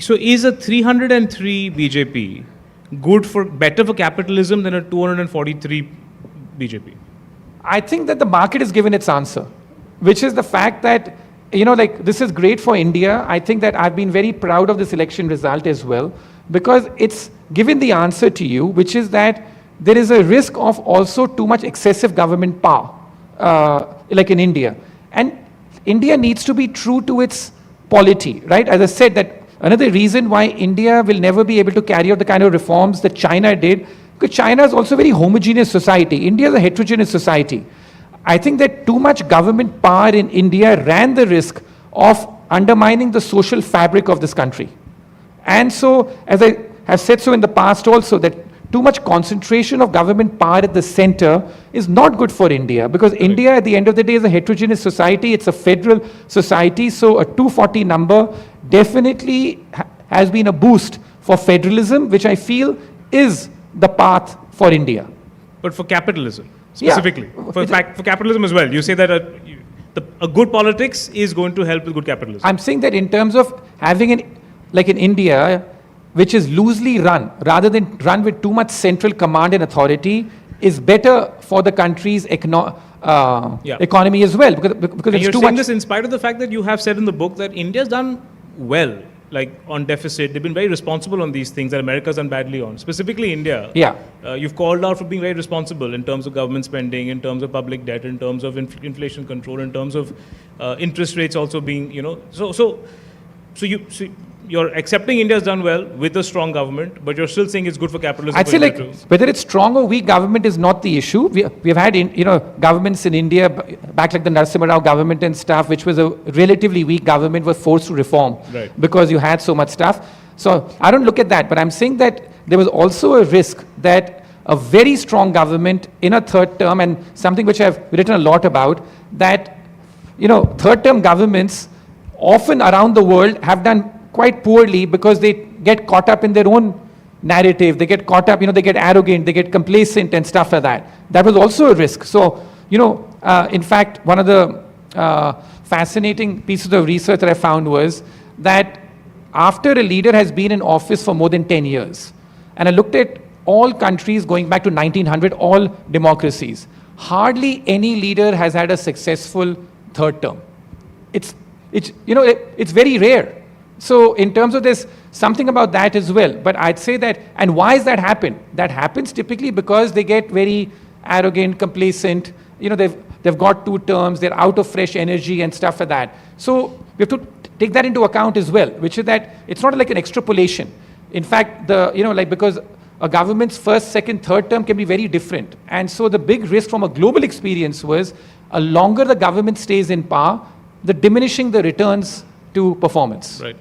So is a 303 BJP better for capitalism than a 243 BJP? I think that the market has given its answer, which is the fact that, this is great for India. I think that I've been very proud of this election result as well, because it's given the answer to you, which is that there is a risk of also too much excessive government power, like in India. And India needs to be true to its polity, right? As I said, that another reason why India will never be able to carry out the kind of reforms that China did, because China is also a very homogeneous society. India is a heterogeneous society. I think that too much government power in India ran the risk of undermining the social fabric of this country. And so, as I have said so in the past also, that too much concentration of government power at the center is not good for India, because India at the end of the day is a heterogeneous society. It's a federal society. So a 240 number definitely has been a boost for federalism, which I feel is the path for India. But for capitalism, specifically, for capitalism as well, you say that a good politics is going to help with good capitalism. I'm saying that in terms of having like in India, which is loosely run, rather than run with too much central command and authority, is better for the country's economy as well. Because it's you're too saying much. This in spite of the fact that you have said in the book that India's done well, like on deficit. They've been very responsible on these things that America's done badly on. Specifically India. Yeah. You've called out for being very responsible in terms of government spending, in terms of public debt, in terms of inflation control, in terms of interest rates also being, you're accepting India's done well with a strong government, but you're still saying it's good for capitalism. I'd say whether it's strong or weak government is not the issue. We've had governments in India back like the Narasimha Rao government and stuff, which was a relatively weak government, was forced to reform because you had so much stuff. So I don't look at that, but I'm saying that there was also a risk that a very strong government in a third term, and something which I've written a lot about, that third term governments often around the world have done quite poorly because they get caught up in their own narrative. They get caught up, they get arrogant, they get complacent and stuff like that. That was also a risk. So, in fact, one of the fascinating pieces of research that I found was that after a leader has been in office for more than 10 years, and I looked at all countries going back to 1900, all democracies, hardly any leader has had a successful third term. It's very rare. So in terms of this, something about that as well. But I'd say that, and why does that happen? That happens typically because they get very arrogant, complacent. They've got 2 terms, they're out of fresh energy and stuff like that. So we have to take that into account as well, which is that it's not like an extrapolation. In fact, because a government's first, second, third term can be very different. And so the big risk from a global experience was, a longer the government stays in power, the diminishing the returns to performance. Right.